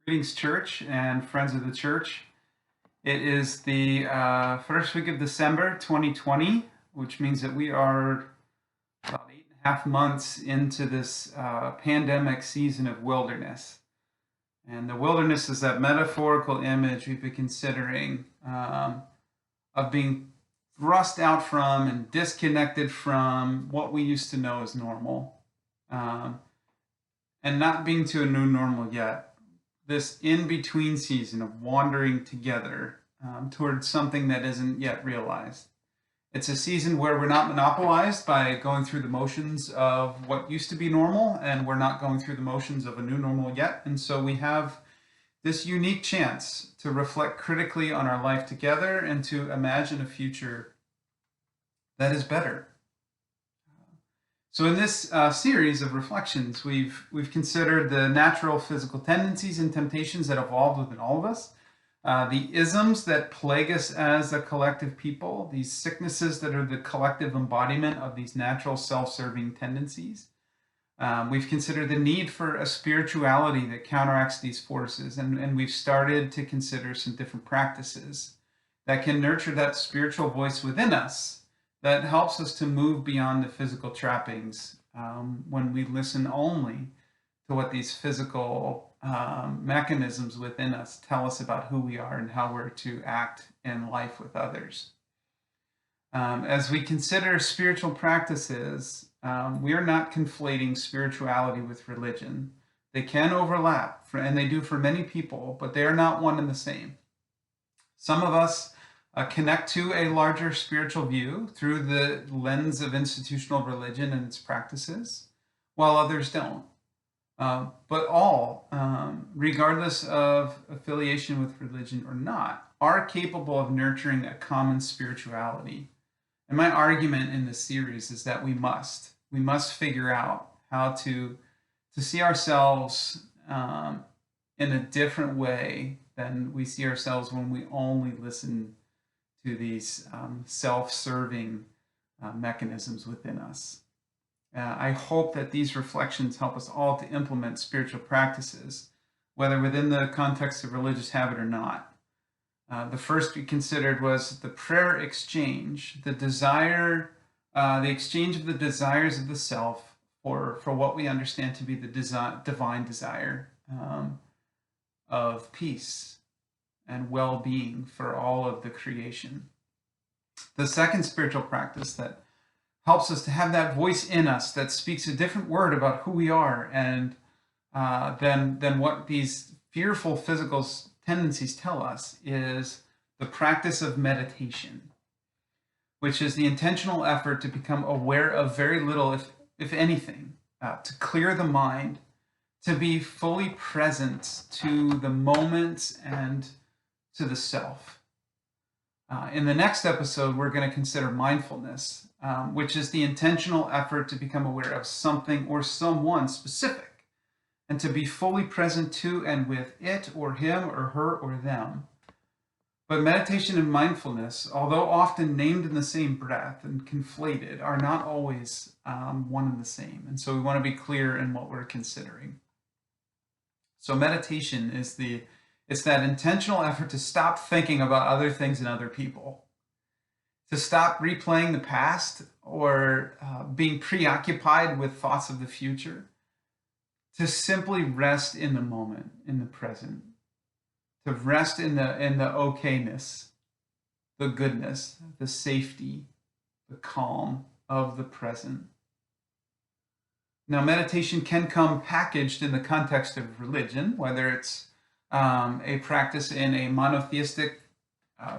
Greetings, church and friends of the church. It is the first week of December 2020, which means that we are about 8.5 months into this pandemic season of wilderness. And the wilderness is that metaphorical image we've been considering of being thrust out from and disconnected from what we used to know as normal, and not being to a new normal yet. This in-between season of wandering together towards something that isn't yet realized. It's a season where we're not monopolized by going through the motions of what used to be normal, and we're not going through the motions of a new normal yet. And so we have this unique chance to reflect critically on our life together and to imagine a future that is better. So in this series of reflections, we've considered the natural physical tendencies and temptations that evolved within all of us, the isms that plague us as a collective people, these sicknesses that are the collective embodiment of these natural self-serving tendencies. We've considered the need for a spirituality that counteracts these forces, and we've started to consider some different practices that can nurture that spiritual voice within us that helps us to move beyond the physical trappings when we listen only to what these physical mechanisms within us tell us about who we are and how we're to act in life with others. As we consider spiritual practices, we are not conflating spirituality with religion. They can overlap, and they do for many people, but they are not one and the same. Some of us connect to a larger spiritual view through the lens of institutional religion and its practices, while others don't. But all, regardless of affiliation with religion or not, are capable of nurturing a common spirituality. And my argument in this series is that we must figure out how to see ourselves in a different way than we see ourselves when we only listen to these self-serving mechanisms within us. I hope that these reflections help us all to implement spiritual practices, whether within the context of religious habit or not. The first we considered was the prayer exchange, the exchange of the desires of the self for what we understand to be the divine desire of peace and well-being for all of the creation. The second spiritual practice that helps us to have that voice in us that speaks a different word about who we are and than what these fearful physical tendencies tell us is the practice of meditation, which is the intentional effort to become aware of very little, if anything, to clear the mind, to be fully present to the moments and to the self. In the next episode, we're going to consider mindfulness, which is the intentional effort to become aware of something or someone specific and to be fully present to and with it or him or her or them. But meditation and mindfulness, although often named in the same breath and conflated, are not always one and the same. And so we want to be clear in what we're considering. So meditation is it's that intentional effort to stop thinking about other things and other people, to stop replaying the past or being preoccupied with thoughts of the future, to simply rest in the moment, in the present, to rest in the okayness, the goodness, the safety, the calm of the present. Now, meditation can come packaged in the context of religion, whether it's a practice in a monotheistic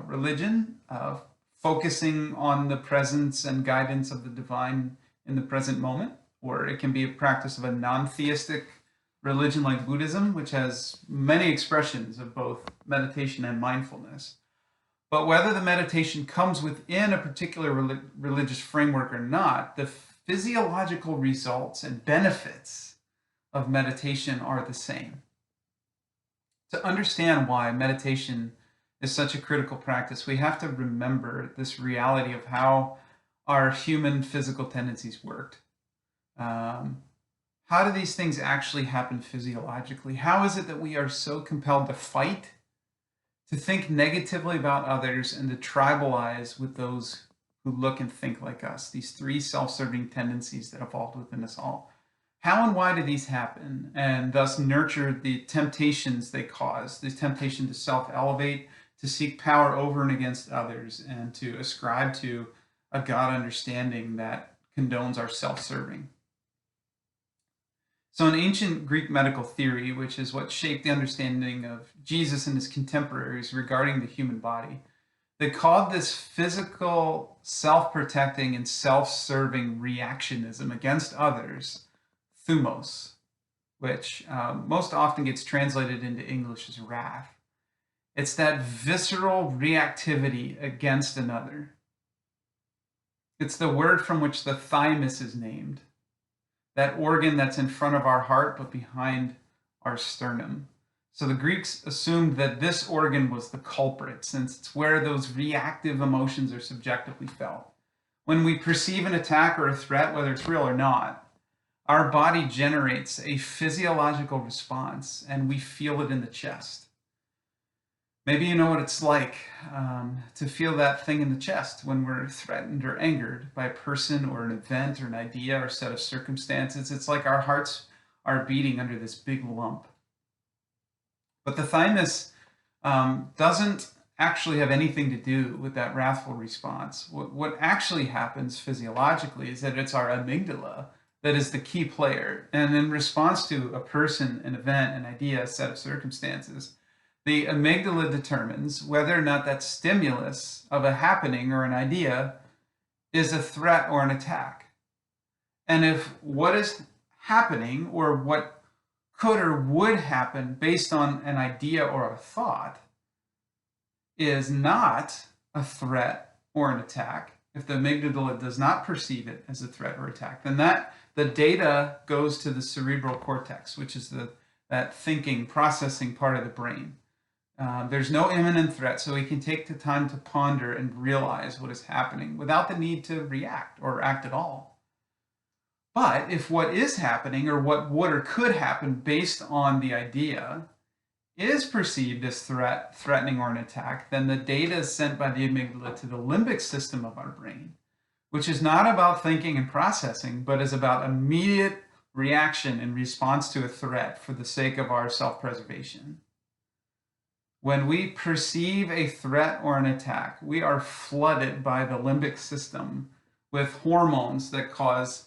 religion of focusing on the presence and guidance of the divine in the present moment, or it can be a practice of a non-theistic religion like Buddhism, which has many expressions of both meditation and mindfulness. But whether the meditation comes within a particular religious framework or not, the physiological results and benefits of meditation are the same. To understand why meditation is such a critical practice, we have to remember this reality of how our human physical tendencies worked. how do these things actually happen physiologically? How is it that we are so compelled to fight, to think negatively about others, and to tribalize with those who look and think like us? These three self-serving tendencies that evolved within us all. How and why do these happen, and thus nurture the temptations they cause? This temptation to self-elevate, to seek power over and against others, and to ascribe to a God understanding that condones our self-serving. So, in ancient Greek medical theory, which is what shaped the understanding of Jesus and his contemporaries regarding the human body, they called this physical, self protecting, and self serving reactionism against others thumos, which most often gets translated into English as wrath. It's that visceral reactivity against another. It's the word from which the thymus is named, that organ that's in front of our heart but behind our sternum. So the Greeks assumed that this organ was the culprit, since it's where those reactive emotions are subjectively felt. When we perceive an attack or a threat, whether it's real or not, our body generates a physiological response and we feel it in the chest. Maybe you know what it's like to feel that thing in the chest when we're threatened or angered by a person or an event or an idea or set of circumstances. It's like our hearts are beating under this big lump. But the thymus doesn't actually have anything to do with that wrathful response. What actually happens physiologically is that it's our amygdala that is the key player. And in response to a person, an event, an idea, a set of circumstances, the amygdala determines whether or not that stimulus of a happening or an idea is a threat or an attack. And if what is happening or what could or would happen based on an idea or a thought is not a threat or an attack, if the amygdala does not perceive it as a threat or attack, then the data goes to the cerebral cortex, which is that thinking, processing part of the brain. There's no imminent threat, so we can take the time to ponder and realize what is happening without the need to react or act at all. But if what is happening or what would or could happen based on the idea is perceived as threatening, or an attack, then the data is sent by the amygdala to the limbic system of our brain, which is not about thinking and processing, but is about immediate reaction in response to a threat for the sake of our self-preservation. When we perceive a threat or an attack, we are flooded by the limbic system with hormones that cause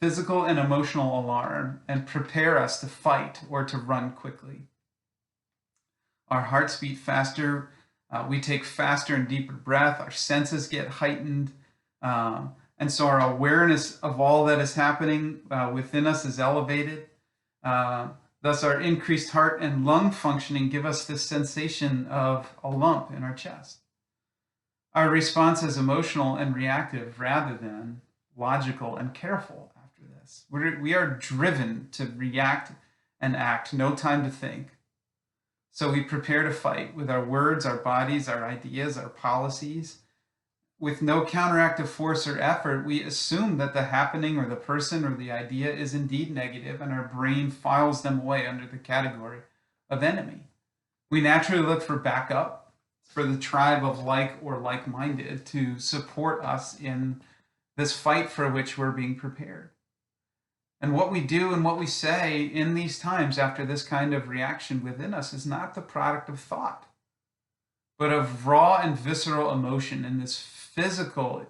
physical and emotional alarm and prepare us to fight or to run quickly. Our hearts beat faster, we take faster and deeper breath, our senses get heightened, and so our awareness of all that is happening within us is elevated. Thus, our increased heart and lung functioning give us this sensation of a lump in our chest. Our response is emotional and reactive rather than logical and careful after this. We are driven to react and act, no time to think. So we prepare to fight with our words, our bodies, our ideas, our policies. With no counteractive force or effort, we assume that the happening or the person or the idea is indeed negative, and our brain files them away under the category of enemy. We naturally look for backup, for the tribe of like or like-minded to support us in this fight for which we're being prepared. And what we do and what we say in these times after this kind of reaction within us is not the product of thought, but of raw and visceral emotion and this physical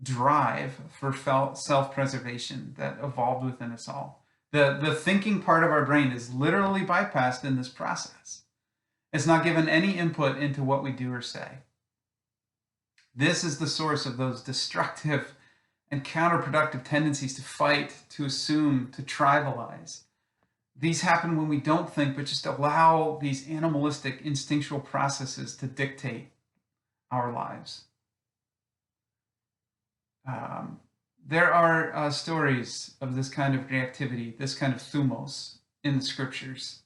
drive for self-preservation that evolved within us all. The thinking part of our brain is literally bypassed in this process. It's not given any input into what we do or say. This is the source of those destructive and counterproductive tendencies to fight, to assume, to tribalize. These happen when we don't think, but just allow these animalistic, instinctual processes to dictate our lives. There are stories of this kind of reactivity, this kind of thumos in the scriptures.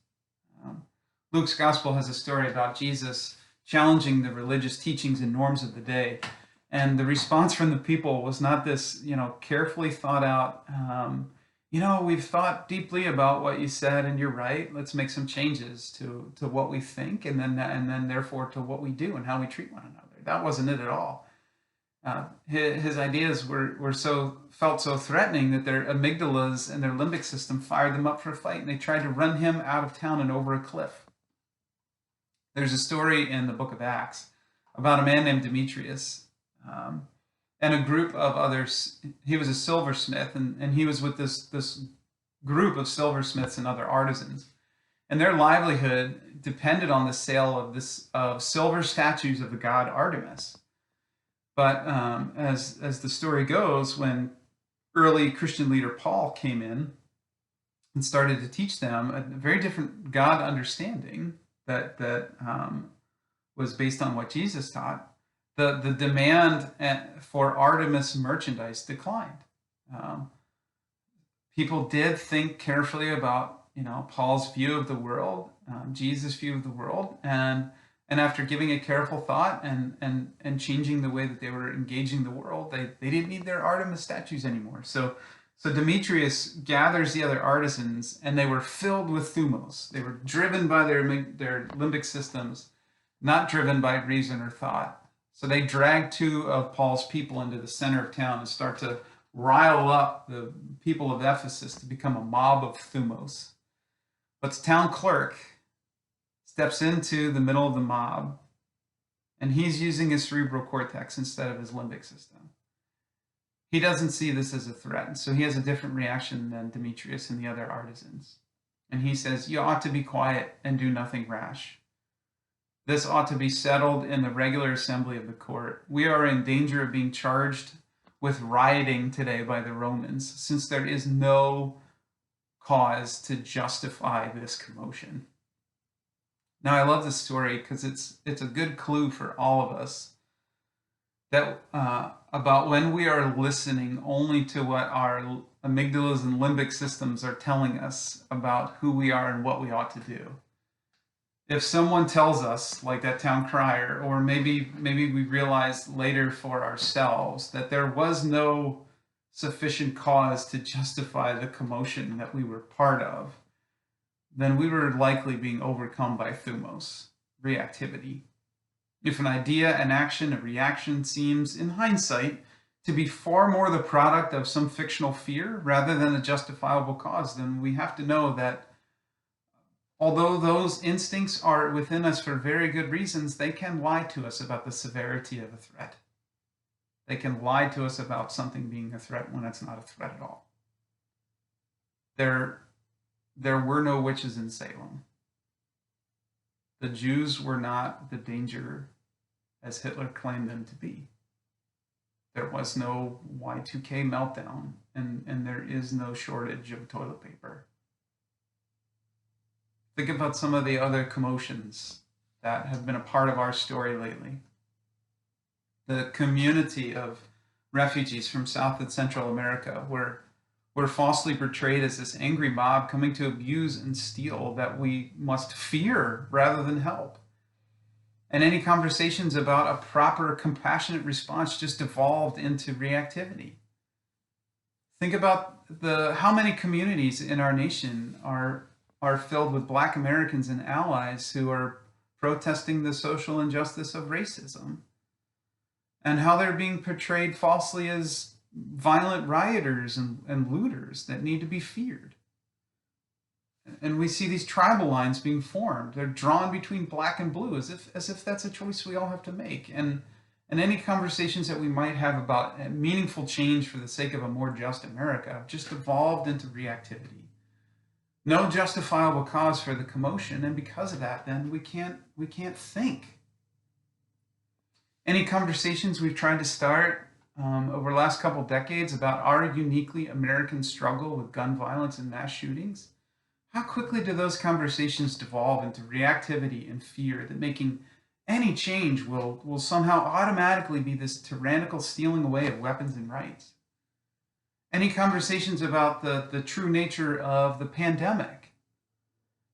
Luke's gospel has a story about Jesus challenging the religious teachings and norms of the day. And the response from the people was not this, carefully thought out, we've thought deeply about what you said, and you're right. Let's make some changes to what we think, and then therefore to what we do and how we treat one another. That wasn't it at all. His ideas were so felt so threatening that their amygdalas and their limbic system fired them up for a fight, and they tried to run him out of town and over a cliff. There's a story in the book of Acts about a man named Demetrius, um, and a group of others. He was a silversmith, and he was with this group of silversmiths and other artisans, and their livelihood depended on the sale of silver statues of the god Artemis. But as the story goes, when early Christian leader Paul came in and started to teach them a very different God understanding that was based on what Jesus taught, the demand for Artemis merchandise declined. Um, People did think carefully about Paul's view of the world, Jesus' view of the world, and after giving it careful thought and changing the way that they were engaging the world, they didn't need their Artemis statues anymore. So Demetrius gathers the other artisans, and they were filled with thumos. They were driven by their limbic systems, not driven by reason or thought. So they drag two of Paul's people into the center of town and start to rile up the people of Ephesus to become a mob of thumos. But the town clerk steps into the middle of the mob, and he's using his cerebral cortex instead of his limbic system. He doesn't see this as a threat, so he has a different reaction than Demetrius and the other artisans. And he says, "You ought to be quiet and do nothing rash. This ought to be settled in the regular assembly of the court. We are in danger of being charged with rioting today by the Romans, since there is no cause to justify this commotion." Now, I love this story because it's a good clue for all of us that about when we are listening only to what our amygdalas and limbic systems are telling us about who we are and what we ought to do. If someone tells us, like that town crier, or maybe we realize later for ourselves that there was no sufficient cause to justify the commotion that we were part of, then we were likely being overcome by thumos, reactivity. If an idea, an action, a reaction seems, in hindsight, to be far more the product of some fictional fear rather than a justifiable cause, then we have to know that although those instincts are within us for very good reasons, they can lie to us about the severity of a threat. They can lie to us about something being a threat when it's not a threat at all. There were no witches in Salem. The Jews were not the danger as Hitler claimed them to be. There was no Y2K meltdown, and there is no shortage of toilet paper. Think about some of the other commotions that have been a part of our story lately. The community of refugees from South and Central America were falsely portrayed as this angry mob coming to abuse and steal that we must fear rather than help. And any conversations about a proper, compassionate response just devolved into reactivity. Think about how many communities in our nation are filled with Black Americans and allies who are protesting the social injustice of racism, and how they're being portrayed falsely as violent rioters and looters that need to be feared. And we see these tribal lines being formed. They're drawn between black and blue as if that's a choice we all have to make. And any conversations that we might have about meaningful change for the sake of a more just America have just evolved into reactivity. No justifiable cause for the commotion, and because of that, then we can't think. Any conversations we've tried to start over the last couple decades about our uniquely American struggle with gun violence and mass shootings, how quickly do those conversations devolve into reactivity and fear that making any change will somehow automatically be this tyrannical stealing away of weapons and rights? Any conversations about the true nature of the pandemic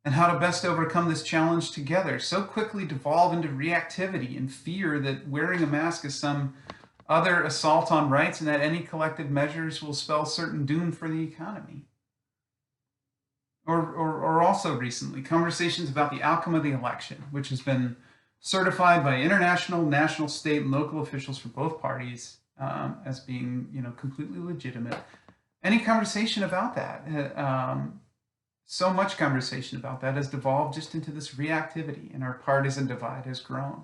and how to best overcome this challenge together so quickly devolve into reactivity and fear that wearing a mask is some other assault on rights and that any collective measures will spell certain doom for the economy. or also recently, conversations about the outcome of the election, which has been certified by international, national, state, and local officials for both parties as being, completely legitimate. Any conversation about that, so much conversation about that has devolved just into this reactivity, and our partisan divide has grown.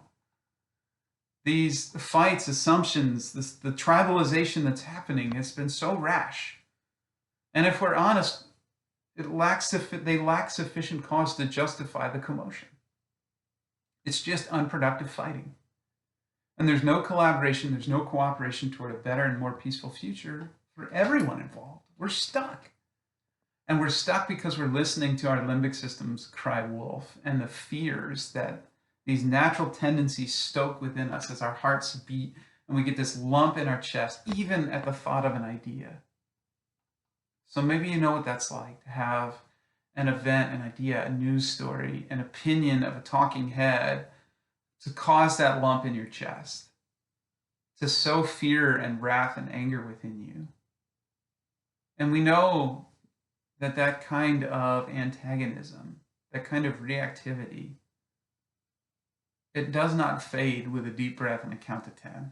These fights, assumptions, the tribalization that's happening has been so rash. And if we're honest, they lack sufficient cause to justify the commotion. It's just unproductive fighting. And there's no collaboration, there's no cooperation toward a better and more peaceful future for everyone involved. We're stuck. And we're stuck because we're listening to our limbic systems cry wolf, and the fears that these natural tendencies stoke within us as our hearts beat and we get this lump in our chest, even at the thought of an idea. So maybe you know what that's like to have an event, an idea, a news story, an opinion of a talking head to cause that lump in your chest, to sow fear and wrath and anger within you. And we know that that kind of antagonism, that kind of reactivity, it does not fade with a deep breath and a count to 10.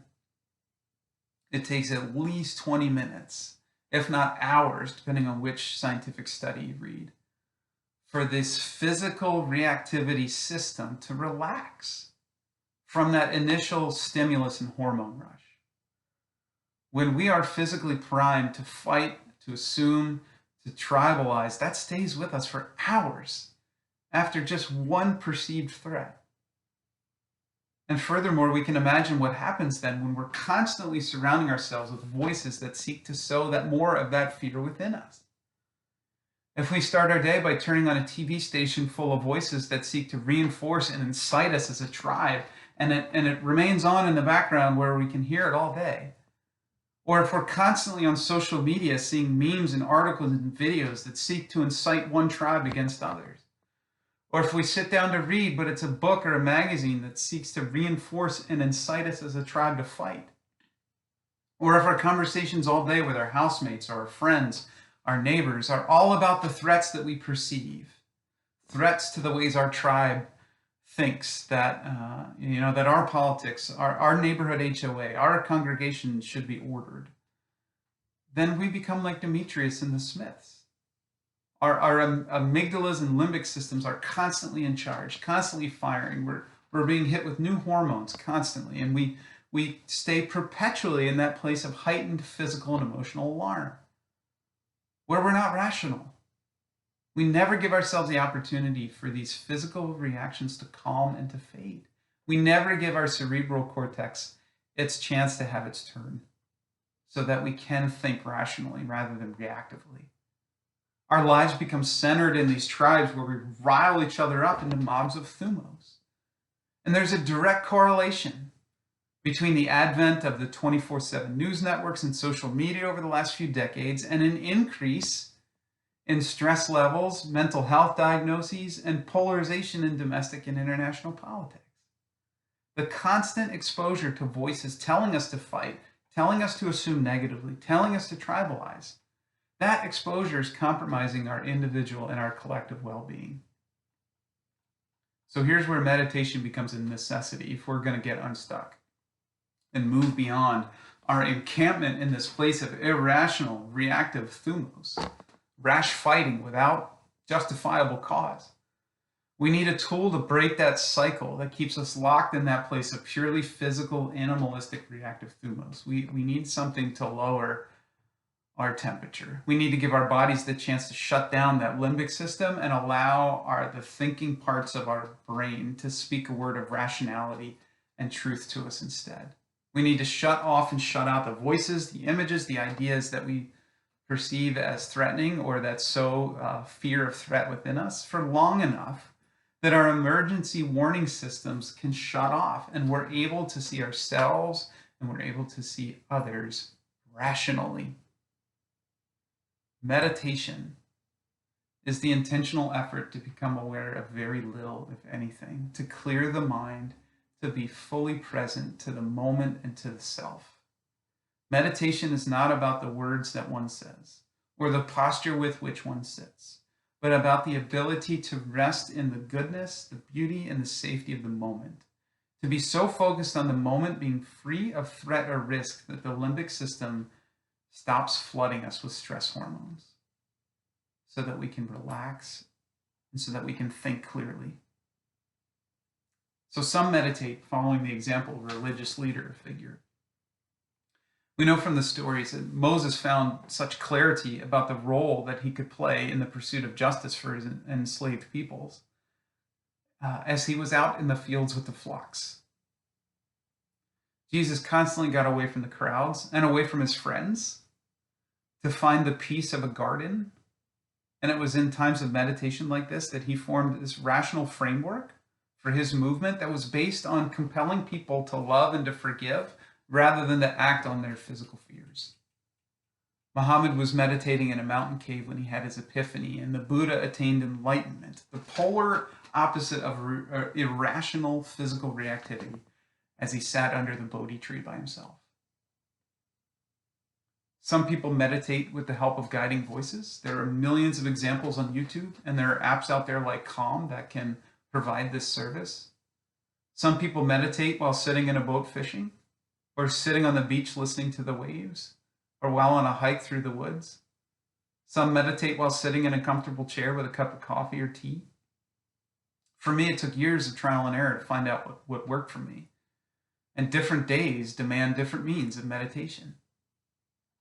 It takes at least 20 minutes, if not hours, depending on which scientific study you read, for this physical reactivity system to relax from that initial stimulus and hormone rush. When we are physically primed to fight, to assume, to tribalize, that stays with us for hours after just one perceived threat. And furthermore, we can imagine what happens then when we're constantly surrounding ourselves with voices that seek to sow that more of that fear within us. If we start our day by turning on a TV station full of voices that seek to reinforce and incite us as a tribe, and it remains on in the background where we can hear it all day. Or if we're constantly on social media seeing memes and articles and videos that seek to incite one tribe against others. Or if we sit down to read, but it's a book or a magazine that seeks to reinforce and incite us as a tribe to fight. Or if our conversations all day with our housemates or our friends, our neighbors, are all about the threats that we perceive, threats to the ways our tribe thinks that, that our politics, our neighborhood HOA, our congregation should be ordered, then we become like Demetrius and the Smiths. Our amygdalas and limbic systems are constantly in charge, constantly firing. We're being hit with new hormones constantly, and we stay perpetually in that place of heightened physical and emotional alarm, where we're not rational. We never give ourselves the opportunity for these physical reactions to calm and to fade. We never give our cerebral cortex its chance to have its turn so that we can think rationally rather than reactively. Our lives become centered in these tribes where we rile each other up into mobs of thumos. And there's a direct correlation between the advent of the 24/7 news networks and social media over the last few decades and an increase in stress levels, mental health diagnoses, and polarization in domestic and international politics. The constant exposure to voices telling us to fight, telling us to assume negatively, telling us to tribalize, that exposure is compromising our individual and our collective well-being. So here's where meditation becomes a necessity if we're going to get unstuck and move beyond our encampment in this place of irrational, reactive thumos, rash fighting without justifiable cause. We need a tool to break that cycle that keeps us locked in that place of purely physical, animalistic, reactive thumos. We need something to lower our temperature. We need to give our bodies the chance to shut down that limbic system and allow the thinking parts of our brain to speak a word of rationality and truth to us instead. We need to shut off and shut out the voices, the images, the ideas that we perceive as threatening or that sow fear of threat within us for long enough that our emergency warning systems can shut off and we're able to see ourselves and we're able to see others rationally. Meditation is the intentional effort to become aware of very little, if anything, to clear the mind, to be fully present to the moment and to the self. Meditation is not about the words that one says or the posture with which one sits, but about the ability to rest in the goodness, the beauty, and the safety of the moment. To be so focused on the moment being free of threat or risk that the limbic system stops flooding us with stress hormones so that we can relax and so that we can think clearly. So some meditate following the example of a religious leader or figure. We know from the stories that Moses found such clarity about the role that he could play in the pursuit of justice for his enslaved peoples as he was out in the fields with the flocks. Jesus constantly got away from the crowds and away from his friends to find the peace of a garden. And it was in times of meditation like this that he formed this rational framework for his movement that was based on compelling people to love and to forgive rather than to act on their physical fears. Muhammad was meditating in a mountain cave when he had his epiphany, and the Buddha attained enlightenment, the polar opposite of irrational physical reactivity, as he sat under the Bodhi tree by himself. Some people meditate with the help of guiding voices. There are millions of examples on YouTube, and there are apps out there like Calm that can provide this service. Some people meditate while sitting in a boat fishing, or sitting on the beach listening to the waves, or while on a hike through the woods. Some meditate while sitting in a comfortable chair with a cup of coffee or tea. For me, it took years of trial and error to find out what worked for me. And different days demand different means of meditation.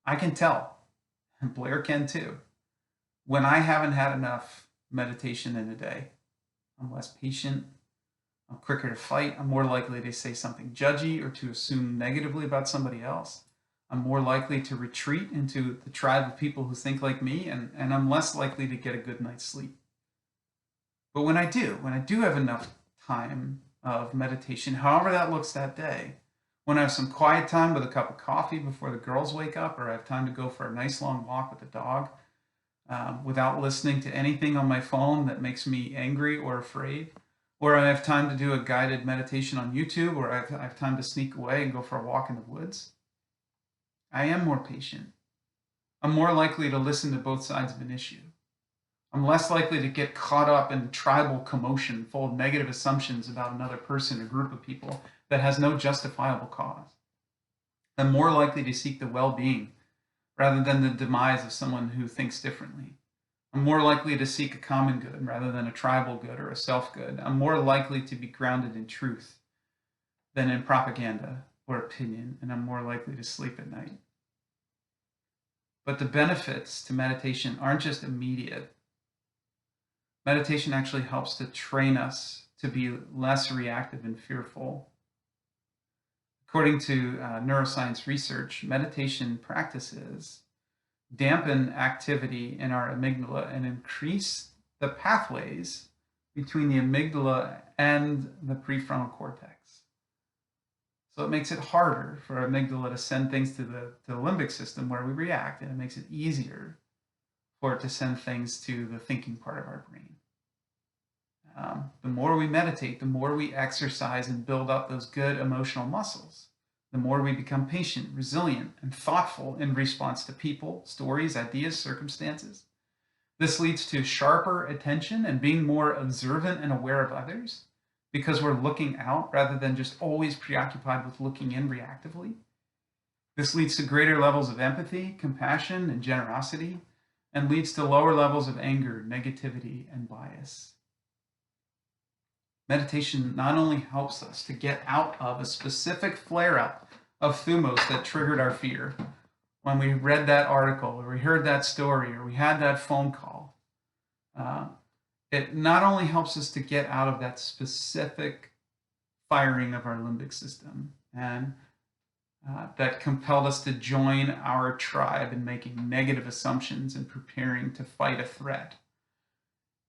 I can tell, and Blair can too, when I haven't had enough meditation in a day. I'm less patient, I'm quicker to fight, I'm more likely to say something judgy or to assume negatively about somebody else. I'm more likely to retreat into the tribe of people who think like me, and I'm less likely to get a good night's sleep. But when I do have enough time of meditation, however that looks that day, when I have some quiet time with a cup of coffee before the girls wake up, or I have time to go for a nice long walk with the dog, without listening to anything on my phone that makes me angry or afraid, or I have time to do a guided meditation on YouTube, or I have time to sneak away and go for a walk in the woods, I am more patient. I'm more likely to listen to both sides of an issue. I'm less likely to get caught up in tribal commotion full of negative assumptions about another person or group of people that has no justifiable cause. I'm more likely to seek the well-being rather than the demise of someone who thinks differently. I'm more likely to seek a common good rather than a tribal good or a self-good. I'm more likely to be grounded in truth than in propaganda or opinion, and I'm more likely to sleep at night. But the benefits to meditation aren't just immediate. Meditation actually helps to train us to be less reactive and fearful. According to neuroscience research, meditation practices dampen activity in our amygdala and increase the pathways between the amygdala and the prefrontal cortex. So it makes it harder for our amygdala to send things to the limbic system where we react, and it makes it easier for it to send things to the thinking part of our brain. The more we meditate, the more we exercise and build up those good emotional muscles, the more we become patient, resilient, and thoughtful in response to people, stories, ideas, circumstances. This leads to sharper attention and being more observant and aware of others because we're looking out rather than just always preoccupied with looking in reactively. This leads to greater levels of empathy, compassion, and generosity, and leads to lower levels of anger, negativity, and bias. Meditation not only helps us to get out of a specific flare-up of thumos that triggered our fear when we read that article or we heard that story or we had that phone call. It not only helps us to get out of that specific firing of our limbic system and that compelled us to join our tribe in making negative assumptions and preparing to fight a threat.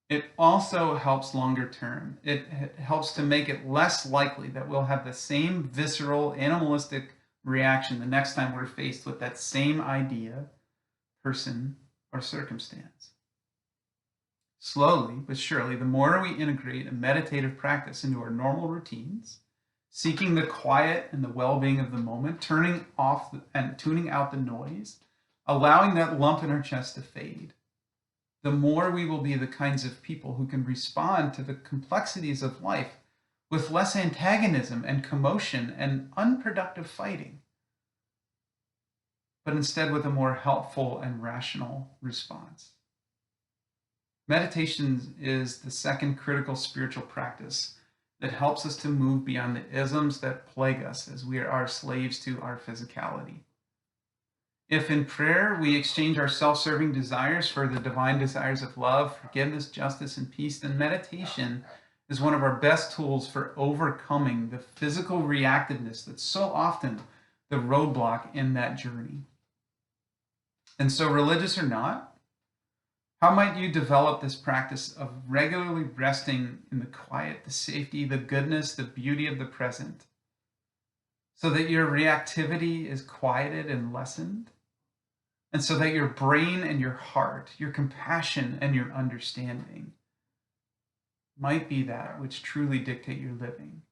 It also helps longer term. It helps to make it less likely that we'll have the same visceral, animalistic reaction the next time we're faced with that same idea, person, or circumstance. Slowly but surely, the more we integrate a meditative practice into our normal routines, seeking the quiet and the well-being of the moment, turning off and tuning out the noise, allowing that lump in our chest to fade, the more we will be the kinds of people who can respond to the complexities of life with less antagonism and commotion and unproductive fighting, but instead with a more helpful and rational response. Meditation is the second critical spiritual practice that helps us to move beyond the isms that plague us as we are slaves to our physicality. If in prayer we exchange our self serving desires for the divine desires of love, forgiveness, justice, and peace, then meditation is one of our best tools for overcoming the physical reactiveness that's so often the roadblock in that journey. And so, religious or not, how might you develop this practice of regularly resting in the quiet, the safety, the goodness, the beauty of the present, so that your reactivity is quieted and lessened? And so that your brain and your heart, your compassion and your understanding might be that which truly dictate your living.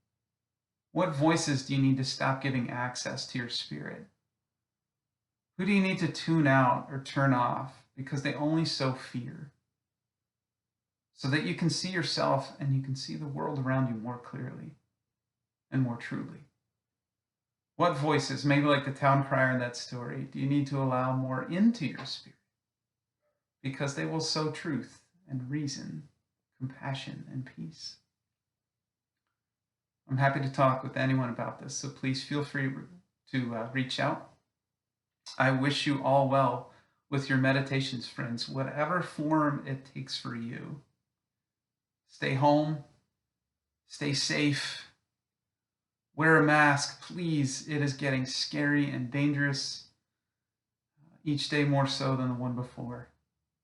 What voices do you need to stop giving access to your spirit? Who do you need to tune out or turn off because they only sow fear? So that you can see yourself and you can see the world around you more clearly and more truly. What voices, maybe like the town crier in that story, do you need to allow more into your spirit? Because they will sow truth and reason, compassion and peace. I'm happy to talk with anyone about this, so please feel free to reach out. I wish you all well with your meditations, friends, whatever form it takes for you. Stay home, stay safe. Wear a mask, please. It is getting scary and dangerous each day more so than the one before.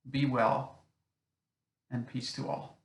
Be well, and peace to all.